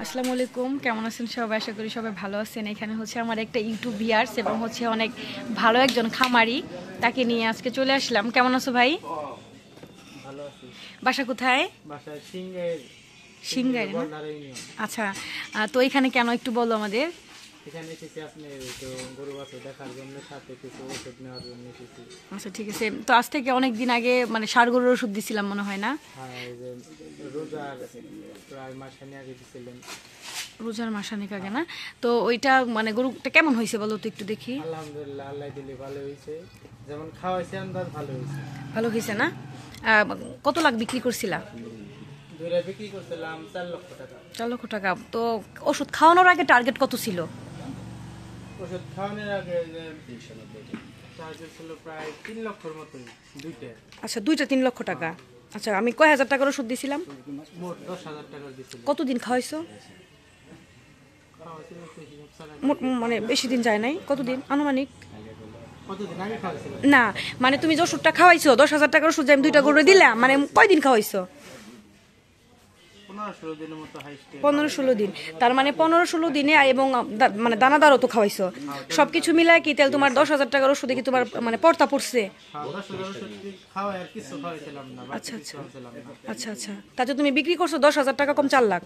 আসসালামু আলাইকুম, কেমন আছেন সবাই? আশা করি সবাই ভালো আছেন। এখানে হচ্ছে আমার একটা ইউটিউব ভিউয়ার্স এবং হচ্ছে অনেক ভালো একজন খামারি, তাকে নিয়ে আজকে চলে আসলাম। কেমন আছো ভাই? ভালো আছি। বাসা কোথায়? বাসা সিংহের সিংগাই না? Border union. আচ্ছা, তো এখানে কেন একটু বলো আমাদের। এখানে এসেছি আপনি তো গরু বাছুর দেখার জন্য, সাথে কিছু ওষুধ নেওয়ার জন্য এসেছি। আচ্ছা ঠিক আছে। তো আজ থেকে অনেক দিন আগে মানে ষাঁড় গরুর ওষুধ দিছিলাম মনে হয় না? হ্যাঁ, এই যে রোজার প্রায় মাসখানেক আগে দিছিলেন। রোজার মাসানিক আগে না? তো ওইটা মানে গরুটা কেমন হয়েছে বলো তো একটু দেখি। আলহামদুলিল্লাহ, আল্লাহ দিলে ভালো হয়েছে। যেমন খাওয়াইছে আন্দাজ ভালো হয়েছে। ভালো হয়েছে না? কত লাখ বিক্রি করছিলা? দুইটা বিক্রি করছিলাম 4 লক্ষ টাকা। 4 লক্ষ টাকা। তো ওষুধ খাওয়ানোর আগে টার্গেট কত ছিল? ওষুধ খাওয়ানোর আগে যে টার্গেট ছিল প্রায় 3 লক্ষর মতোই দুইটা। আচ্ছা, দুইটা 3 লক্ষ টাকা। আচ্ছা, আমি কয় হাজার টাকার ওষুধ দিছিলাম? মোট 10,000 টাকা দিছিল। কতদিন খাওয়াইছো? খাওয়াইছিল মানে বেশি দিন যায় নাই, কতদিন আনুমানিক? কতদিন আগে খাওয়াইছিল? না মানে তুমি যে ওষুধটা খাওয়াইছো 10,000 টাকার ওষুধ যে আমি দুইটা গরু দিলাম, মানে কয়দিন খাওয়াইছো? 15-16 দিনের মতো হাইস্টে। 15-16 দিন। তার মানে 15-16 দিনে এবং মানে দানাদারও তো খাওয়াইছো, সবকিছু মিলায় কি তাহলে তোমার 10,000 টাকার ওষুধে কি তোমার মানে পড়তা পড়ছে? আচ্ছা আচ্ছা আচ্ছা আচ্ছা। তাতে তুমি বিক্রি করছো 10,000 টাকা কম 4 লাখ।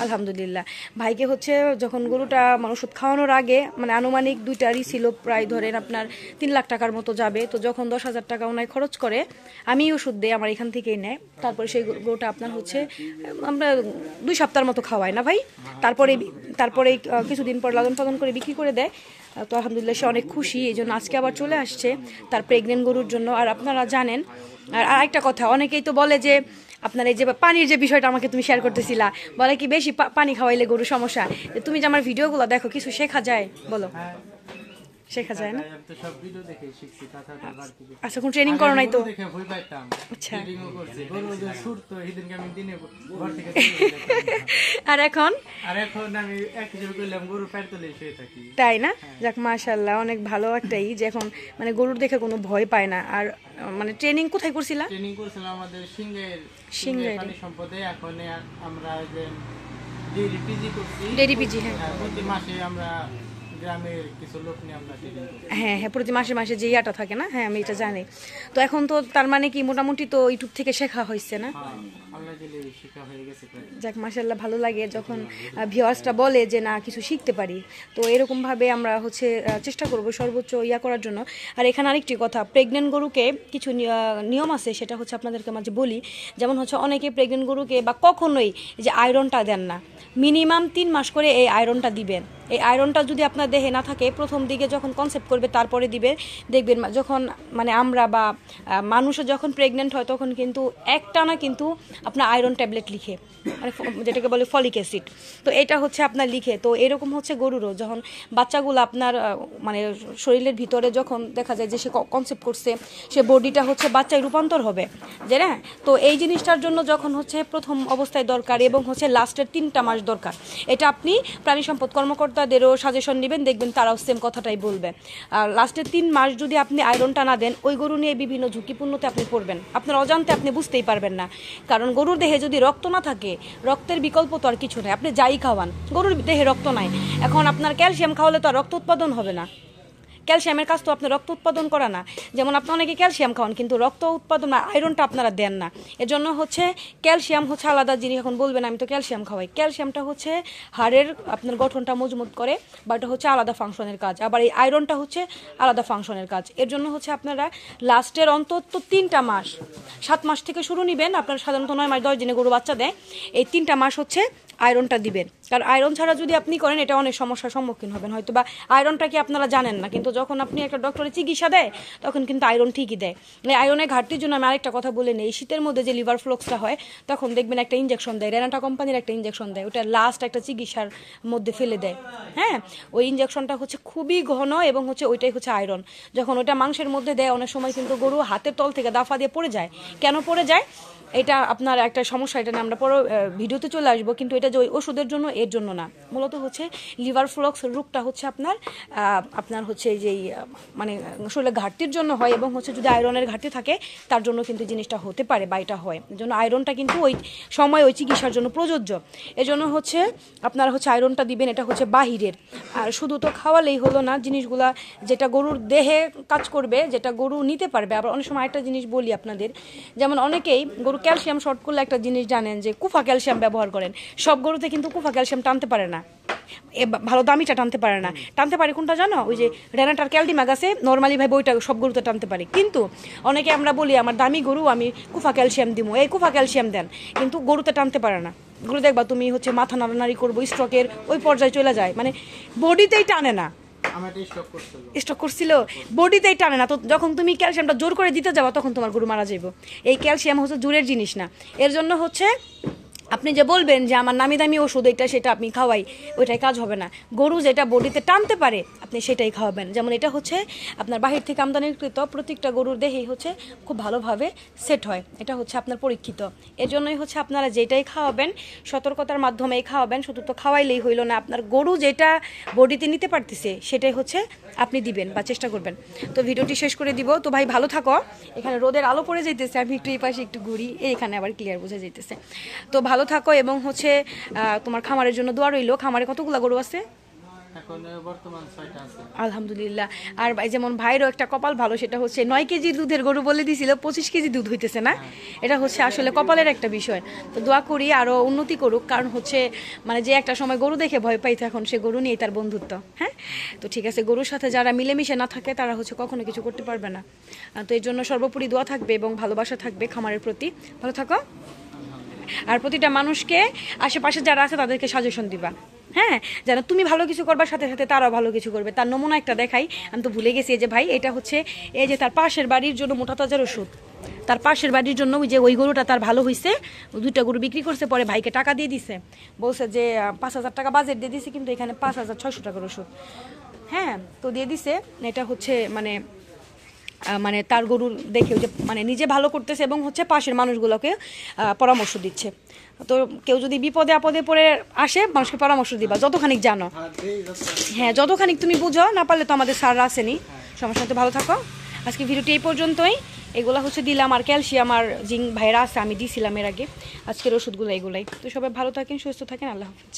আলহামদুলিল্লাহ। ভাইকে হচ্ছে যখন গরুটা মানে ওষুধ খাওয়ানোর আগে মানে আনুমানিক দুইটারই ছিল প্রায় ধরেন আপনার 3 লাখ টাকার মতো যাবে। তো যখন 10,000 টাকা ওনায় খরচ করে, আমি ওষুধ দিই আমার এখান থেকেই নেয়। তারপরে সেই গরুটা আপনার হচ্ছে আমরা 2 সপ্তাহের মতো খাওয়াই না ভাই, তারপরে তারপরে কিছুদিন পর লালন পালন করে বিক্রি করে দেয়। তো আলহামদুলিল্লাহ সে অনেক খুশি, এই জন্য আজকে আবার চলে আসছে তার প্রেগনেন্ট গরুর জন্য। আর আপনারা জানেন, আর আরেকটা কথা, অনেকেই তো বলে যে আপনার এই যে পানির যে বিষয়টা আমাকে তুমি শেয়ার করতেছিলা, বলে কি বেশি পানি খাওয়াইলে গরু সমস্যা। তুমি যে আমার ভিডিওগুলো দেখো, কিছু শেখা যায় বলো? শেখা যায় না? আচ্ছা, কোন ট্রেনিং করো নাই তো? আচ্ছা। আর এখন আমি এক হিসেবে করলাম গরু পেট তুলে শুয়ে থাকি। তাই না? যাক মাশাআল্লাহ, অনেক ভালো একটাই যে এখন মানে গরুর দেখে কোনো ভয় পায় না। আর মানে ট্রেনিং কোথায় করছিলা? ট্রেনিং করছিলাম আমাদের সিংহের পানি সম্পদে। এখন আমরা যে ডেইরি পিজি করছি। ডেইরি পিজি, হ্যাঁ। প্রতি মাসে আমরা গ্রামের কিছু লোক নিয়ে আমরা হ্যাঁ হ্যাঁ, প্রতি মাসে মাসে যে ইয়াটা থাকে না, হ্যাঁ আমি এটা জানি। তো এখন তো তার মানে কি মোটামুটি তো ইউটিউব থেকে শেখা হয়েছে না? যাক মাশাআল্লাহ, ভালো লাগে যখন ভিউয়ার্সটা বলে যে না কিছু শিখতে পারি। তো এরকমভাবে আমরা হচ্ছে চেষ্টা করব সর্বোচ্চ ইয়া করার জন্য। আর এখানে আরেকটি কথা, প্রেগনেন্ট গরুকে কিছু নিয়ম আছে, সেটা হচ্ছে আপনাদেরকে মাঝে বলি। যেমন হচ্ছে অনেকে প্রেগনেন্ট গরুকে বা কখনোই যে আয়রনটা দেন না, মিনিমাম 3 মাস করে এই আয়রনটা দিবেন। এই আয়রনটা যদি আপনার দেহে না থাকে, প্রথম দিকে যখন কনসেপ্ট করবে তারপরে দিবে, দেখবেন যখন মানে আমরা বা মানুষও যখন প্রেগনেন্ট হয় তখন কিন্তু একটানা কিন্তু আপনার আয়রন ট্যাবলেট লিখে, মানে যেটাকে বলে ফলিক অ্যাসিড। তো এটা হচ্ছে আপনার লিখে। তো এরকম হচ্ছে গরুরও যখন বাচ্চাগুলো আপনার মানে শরীরের ভিতরে যখন দেখা যায় যে সে কনসেপ্ট করছে, সে বডিটা হচ্ছে বাচ্চায় রূপান্তর হবে, যে না। তো এই জিনিসটার জন্য যখন হচ্ছে প্রথম অবস্থায় দরকার এবং হচ্ছে লাস্টের 3টা মাস দরকার। এটা আপনি প্রাণী সম্পদ কর্মকর্তাদেরও সাজেশন নেবেন, দেখবেন তারাও সেম কথাটাই বলবে। আর লাস্টের 3 মাস যদি আপনি আয়রনটা না দেন, ওই গরু নিয়ে বিভিন্ন ঝুঁকিপূর্ণতে আপনি পড়বেন, আপনার অজান্তে আপনি বুঝতেই পারবেন না। কারণ গরুর দেহে যদি রক্ত না থাকে, রক্তের বিকল্প তো আর কিছু নেই, আপনি যাই খাওয়ান, গরুর দেহে রক্ত নাই। এখন আপনার ক্যালসিয়াম খাওয়ালে তো আর রক্ত উৎপাদন হবে না। ক্যালসিয়ামের কাজ তো আপনার রক্ত উৎপাদন করা না। যেমন আপনি অনেকে ক্যালসিয়াম খাওয়ান কিন্তু রক্ত উৎপাদন না, আয়রনটা আপনারা দেন না। এজন্য হচ্ছে ক্যালসিয়াম হচ্ছে আলাদা জিনিস। এখন বলবেন আমি তো ক্যালসিয়াম খাওয়াই, ক্যালসিয়ামটা হচ্ছে হাড়ের আপনার গঠনটা মজবুত করে, বা এটা হচ্ছে আলাদা ফাংশনের কাজ। আবার এই আয়রনটা হচ্ছে আলাদা ফাংশনের কাজ। এর জন্য হচ্ছে আপনারা লাস্টের অন্তত 3টা মাস, 7 মাস থেকে শুরু নেবেন। আপনার সাধারণত 9 মাস 10 দিনে গরু বাচ্চা দেয়, এই 3টা মাস হচ্ছে আয়রনটা দিবেন। কারণ আয়রন ছাড়া যদি আপনি করেন, এটা অনেক সমস্যার সম্মুখীন হবেন। হয়তো বা আয়রনটা কি আপনারা জানেন না, কিন্তু যখন আপনি একটা ডক্টরের চিকিৎসা দেয় তখন কিন্তু আয়রন ঠিকই দেয়। এই আয়রনের ঘাটতির জন্য আমি আরেকটা কথা বলে নেই, শীতের মধ্যে যে লিভার ফ্লক্সটা হয় তখন দেখবেন একটা ইঞ্জেকশন দেয়, রেনাটা কোম্পানির একটা ইঞ্জেকশন দেয়, ওটা লাস্ট একটা চিকিৎসার মধ্যে ফেলে দেয়। হ্যাঁ, ওই ইঞ্জেকশনটা হচ্ছে খুবই ঘন এবং হচ্ছে ওইটাই হচ্ছে আয়রন। যখন ওইটা মাংসের মধ্যে দেয়, অনেক সময় কিন্তু গরু হাতের তল থেকে দাফা দিয়ে পড়ে যায়। কেন পড়ে যায়? এটা আপনার একটা সমস্যা, এটা নিয়ে আমরা পরে ভিডিওতে চলে আসবো। কিন্তু এটা যে ওই ওষুধের জন্য, এর জন্য না। মূলত হচ্ছে লিভার ফ্লক্স রোগটা হচ্ছে আপনার হচ্ছে যেই মানে শরীরে ঘাটতির জন্য হয়, এবং হচ্ছে যদি আয়রনের ঘাটতি থাকে তার জন্য কিন্তু জিনিসটা হতে পারে বা এটা হয়। এই জন্য আয়রনটা কিন্তু ওই সময় ওই চিকিৎসার জন্য প্রযোজ্য। এজন্য হচ্ছে আপনারা হচ্ছে আয়রনটা দিবেন, এটা হচ্ছে বাহিরের। আর শুধু তো খাওয়ালেই হলো না, জিনিসগুলা যেটা গরুর দেহে কাজ করবে, যেটা গরু নিতে পারবে। আবার অনেক সময় একটা জিনিস বলি আপনাদের, যেমন অনেকেই গরু ক্যালসিয়াম শর্ট করলে একটা জিনিস জানেন যে কুফা ক্যালসিয়াম ব্যবহার করেন। সব গরুতে কিন্তু কুফা ক্যালসিয়াম টানতে পারে না, ভালো দামিটা টানতে পারে না। টানতে পারে কোনটা জানো? ওই যে রেনাটার ক্যালডিমাগ আছে, নর্মালি ভাই ওইটা সব গরুতে টানতে পারে। কিন্তু অনেকে আমরা বলি আমার দামি গরু, আমি কুফা ক্যালসিয়াম দিব, এই কুফা ক্যালসিয়াম দেন, কিন্তু গরুতে টানতে পারে না। গরু দেখবা তুমি হচ্ছে মাথা নাড়ানাড়ি করবো, স্ট্রোকের ওই পর্যায়ে চলে যায়, মানে বডিতেই টানে না। স্টক করছিল, বডিতেই টানে না। তো যখন তুমি ক্যালসিয়ামটা জোর করে দিতে যাবো তখন তোমার গরু মারা যাইব। এই ক্যালসিয়াম হচ্ছে জোরের জিনিস না। এর জন্য হচ্ছে আপনি যে বলবেন যে আমার নামি দামি ওষুধ এটা সেটা আপনি খাওয়াই, ওইটাই কাজ হবে না। গরু যেটা বডিতে টানতে পারে আপনি সেটাই খাওয়াবেন। যেমন এটা হচ্ছে আপনার বাহির থেকে আমদানিকৃত, প্রত্যেকটা গরুর দেহেই হচ্ছে খুব ভালোভাবে সেট হয়, এটা হচ্ছে আপনার পরীক্ষিত। এর জন্যই হচ্ছে আপনারা যেটাই খাওয়াবেন সতর্কতার মাধ্যমেই খাওয়াবেন। শুধু তো খাওয়াইলেই হইল না, আপনার গরু যেটা বডিতে নিতে পারতেছে সেটাই হচ্ছে আপনি দিবেন বা চেষ্টা করবেন। তো ভিডিওটি শেষ করে দিব। তো ভাই ভালো থাকো। এখানে রোদের আলো পড়ে যাইতেছে, আমি একটু এই পাশে একটু ঘুরি, এইখানে আবার ক্লিয়ার বোঝা যাইতেছে। তো ভালো থাকো, এবং হচ্ছে তোমার খামারের জন্য দোয়া রইলো। খামারে কতগুলা গরু আছে? এখন বর্তমান 6টা আছে। আলহামদুলিল্লাহ। আর যেমন ভাইরও একটা কপাল ভালো, সেটা হচ্ছে 9 কেজি দুধের গরু বলে দিছিল, 25 কেজি দুধ হইতেছে না। এটা হচ্ছে আসলে কপালের একটা বিষয়। তো দোয়া করি আরো উন্নতি করুক, কারণ হচ্ছে মানে যে একটা সময় গরু দেখে ভয় পাইতো, এখন সে গরু নিয়েই তার বন্ধুত্ব। হ্যাঁ, তো ঠিক আছে। গরুর সাথে যারা মিলেমিশে না থাকে তারা হচ্ছে কখনো কিছু করতে পারবে না। তো এর জন্য সর্বোপরি দোয়া থাকবে এবং ভালোবাসা থাকবে খামারের প্রতি। ভালো থাকো। আর প্রতিটা মানুষকে আশেপাশে যারা আছে তাদেরকে সাজেশন দিবা, হ্যাঁ, যেন তুমি ভালো কিছু করবার সাথে সাথে তারাও ভালো কিছু করবে। তার নমুনা একটা দেখাই, আমি তো ভুলে গেছি। এই যে ভাই, এটা হচ্ছে এই যে তার পাশের বাড়ির জন্য মোটা তাজার ওষুধ, তার পাশের বাড়ির জন্য ওই যে ওই গরুটা তার ভালো হয়েছে, 2টা গরু বিক্রি করছে, পরে ভাইকে টাকা দিয়ে দিছে, বলছে যে 5,000 টাকা বাজেট দিয়ে দিছে, কিন্তু এখানে 5,600 টাকার ওষুধ। হ্যাঁ, তো দিয়ে দিছে। এটা হচ্ছে মানে তার গরুর দেখে যে মানে নিজে ভালো করতেছে এবং হচ্ছে পাশের মানুষগুলোকে পরামর্শ দিচ্ছে। তো কেউ যদি বিপদে আপদে পড়ে আসে, মানুষকে পরামর্শ দিবা যতখানিক জানো। হ্যাঁ, যতখানিক তুমি বুঝো, না পারলে তো আমাদের স্যাররা আসেনি, সমস্যা তো। ভালো থাকো। আজকে ভিডিওটি এই পর্যন্তই। এগুলা হচ্ছে দিলাম, আর ক্যালসিয়াম আর জিঙ্ক ভাইরা আছে, আমি দিয়েছিলাম এর আগে। আজকের ওষুধগুলো এগুলাই। তো সবাই ভালো থাকেন, সুস্থ থাকেন, আল্লাহ হাফেজ।